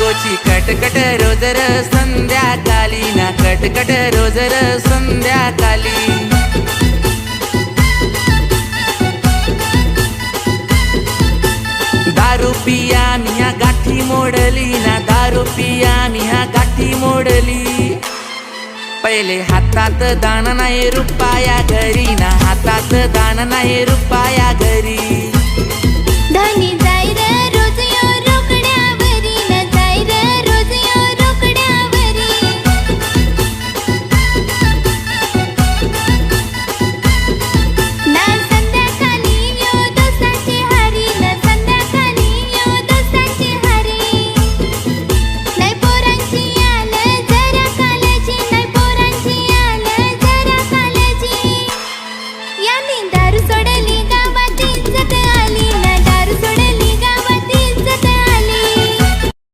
बायकोची कटकट रोज र संध्याकाळी ना कटकट रोज र संध्याकाळी दारू पिया मिया गाठी मोडली ना दारू पिया मिया गाठी मोडली पहिले हातात दान नाही रुपया घरी ना हातात दान नाही रुपया घरी धनी